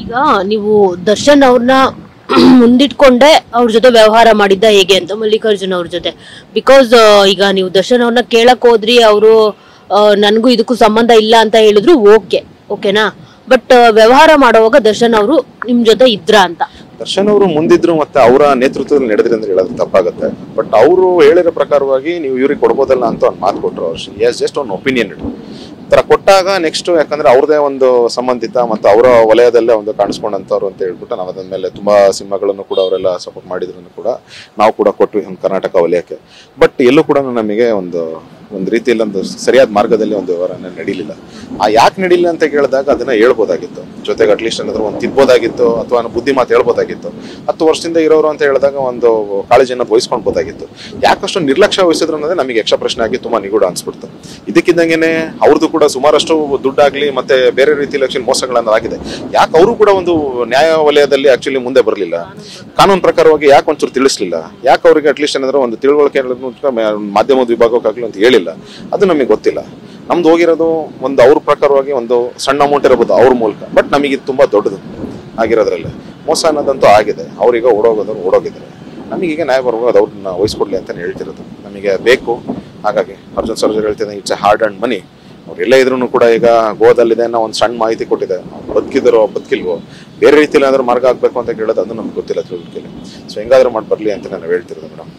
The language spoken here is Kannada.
ಈಗ ನೀವು ದರ್ಶನ್ ಅವ್ರನ್ನ ಮುಂದಿಟ್ಕೊಂಡೆ ಅವ್ರ ಜೊತೆ ವ್ಯವಹಾರ ಮಾಡಿದ್ದ ಹೇಗೆ ಅಂತ ಮಲ್ಲಿಕಾರ್ಜುನ್ ಅವ್ರ ಜೊತೆ. ಬಿಕಾಸ್ ಈಗ ನೀವು ದರ್ಶನ್ ಅವ್ರನ್ನ ಕೇಳಕ್ ಹೋದ್ರಿ, ಅವರು ನನ್ಗೂ ಇದಕ್ಕೂ ಸಂಬಂಧ ಇಲ್ಲ ಅಂತ ಹೇಳಿದ್ರು, ಓಕೆನಾ. ಬಟ್ ವ್ಯವಹಾರ ಮಾಡುವಾಗ ದರ್ಶನ್ ಅವರು ನಿಮ್ ಜೊತೆ ಇದ್ರ ಅಂತ? ದರ್ಶನ್ ಅವರು ಮುಂದಿದ್ರು ಮತ್ತೆ ಅವರ ನೇತೃತ್ವದಲ್ಲಿ ನಡೆದ್ರಿ ಅಂದ್ರೆ ಹೇಳೋದು ತಪ್ಪಾಗುತ್ತೆ. ಬಟ್ ಅವರು ಹೇಳಿರೋ ಪ್ರಕಾರವಾಗಿ ನೀವು ಇವ್ರಿಗೆ ಕೊಡ್ಬೋದಲ್ಲ ಅಂತ ಒಂದು ಮಾತು ಕೊಟ್ಟರು. ಎಸ್ ಜಸ್ಟ್ ಒಂದು ಒಪಿನಿಯನ್ ತರ ಕೊಟ್ಟಾಗ ನೆಕ್ಸ್ಟ್ ಯಾಕಂದ್ರೆ ಅವ್ರದೇ ಒಂದು ಸಂಬಂಧಿತ ಮತ್ತು ಅವರ ವಲಯದಲ್ಲೇ ಒಂದು ಕಾಣಿಸ್ಕೊಂಡಂತವ್ರು ಅಂತ ಹೇಳ್ಬಿಟ್ಟು ನಾವು ಅದಾದ್ಮೇಲೆ ತುಂಬಾ ಸಿನಿಮಾಗಳನ್ನು ಕೂಡ ಅವರೆಲ್ಲ ಸಪೋರ್ಟ್ ಮಾಡಿದ್ರು ಕೂಡ ನಾವು ಕೂಡ ಕೊಟ್ವಿ ಕರ್ನಾಟಕ ವಲಯಕ್ಕೆ. ಬಟ್ ಎಲ್ಲೂ ಕೂಡ ನಮಗೆ ಒಂದು ರೀತಿಯಲ್ಲಿ ಒಂದು ಸರಿಯಾದ ಮಾರ್ಗದಲ್ಲಿ ಒಂದು ವ್ಯವಹಾರ ನಡೀಲಿಲ್ಲ. ಯಾಕೆ ನಡೀಲಿಲ್ಲ ಅಂತ ಕೇಳಿದಾಗ ಅದನ್ನ ಹೇಳ್ಬೋದಾಗಿತ್ತು, ಜೊತೆಗೆ ಅಟ್ಲೀಸ್ಟ್ ಏನಾದ್ರು ಒಂದು ತಿದ್ಬೋದಾಗಿತ್ತು ಅಥವಾ ಬುದ್ಧಿ ಮಾತು ಹೇಳ್ಬೋದಾಗಿತ್ತು. 10 ವರ್ಷದಿಂದ ಇರೋರು ಅಂತ ಹೇಳಿದಾಗ ಒಂದು ಕಾಳಜಿನ ವಹಿಸ್ಕೊಳ್ಬೋದಾಗಿತ್ತು. ಯಾಕಷ್ಟು ನಿರ್ಲಕ್ಷ್ಯ ವಹಿಸಿದ್ರು ಅನ್ನೋದೇ ನಮಗೆ ಯಕ್ಷ ಪ್ರಶ್ನೆ ಆಗಿ ತುಂಬಾ ನಿಗೂಢ ಅನ್ಸ್ಬಿಡ್ತು. ಇದಕ್ಕಿದ್ದಂಗೆನೆ ಅವ್ರದ್ದು ಕೂಡ ಸುಮಾರಷ್ಟು ದುಡ್ಡಾಗ್ಲಿ ಮತ್ತೆ ಬೇರೆ ರೀತಿಯಲ್ಲಿ ಆಕ್ಚುಲಿ ಮೋಸಗಳನ್ನಾಗಿದೆ. ಯಾಕೆ ಅವರು ಕೂಡ ಒಂದು ನ್ಯಾಯ ವಲಯದಲ್ಲಿ ಆಕ್ಚುಲಿ ಮುಂದೆ ಬರಲಿಲ್ಲ, ಕಾನೂನು ಪ್ರಕಾರವಾಗಿ ಯಾಕೆ ಒಂಚೂರು ತಿಳಿಸ್ಲಿಲ್ಲ, ಯಾಕೆ ಅವರಿಗೆ ಅಟ್ಲೀಸ್ಟ್ ಏನಾದ್ರು ಒಂದು ತಿಳುವಳಿಕೆ ಮಾಧ್ಯಮದ ವಿಭಾಗಕ್ಕಾಗ್ಲಿ ಅಂತ ಹೇಳಿಲ್ಲ, ಅದು ನಮಗೆ ಗೊತ್ತಿಲ್ಲ. ನಮ್ದು ಹೋಗಿರೋದು ಒಂದು ಅವ್ರ ಪ್ರಕಾರವಾಗಿ ಒಂದು ಸಣ್ಣ ಅಮೌಂಟ್ ಇರಬಹುದು ಅವ್ರ ಮೂಲಕ, ಬಟ್ ನಮಗೆ ತುಂಬಾ ದೊಡ್ಡದು ಆಗಿರೋದ್ರಲ್ಲಿ ಮೋಸ ಅನ್ನೋದಂತೂ ಆಗಿದೆ. ಅವ್ರೀಗ ಓಡೋಗಿದ್ದಾರೆ. ನಮಗೀಗ ನ್ಯಾಯ ಬರ್ಬೋದು, ಅವ್ರನ್ನ ವಹಿಸ್ಕೊಡ್ಲಿ ಅಂತ ಹೇಳ್ತಿರೋದು ನಮಗೆ ಬೇಕು. ಹಾಗಾಗಿ ಅರ್ಜುನ್ ಸರ್ಜರ್ ಹೇಳ್ತಿದ್ದೆ, ಇಟ್ಸ್ ಎ ಹಾರ್ಡ್ ಅಂಡ್ ಮನಿ. ಅವ್ರು ಎಲ್ಲ ಇದ್ರೂ ಕೂಡ ಈಗ ಗೋವಾದಲ್ಲಿದೆ ಅನ್ನೋ ಒಂದು ಸಣ್ಣ ಮಾಹಿತಿ ಕೊಟ್ಟಿದೆ. ಬದುಕಿದರೋ ಬದುಕಿಲ್ವೋ, ಬೇರೆ ರೀತಿಯಲ್ಲಿ ಏನಾದ್ರು ಮಾರ್ಗ ಆಗ್ಬೇಕು ಅಂತ ಕೇಳೋದು ಅದು ನಮ್ಗೆ ಗೊತ್ತಿಲ್ಲ ತಿಳುವಳಿಕೆಯಲ್ಲಿ. ಸೊ ಹೆಂಗಾದ್ರೂ ಮಾಡಿ ಬರ್ಲಿ ಅಂತ ನಾನು ಹೇಳ್ತಿರೋದು ಮೇಡಮ್.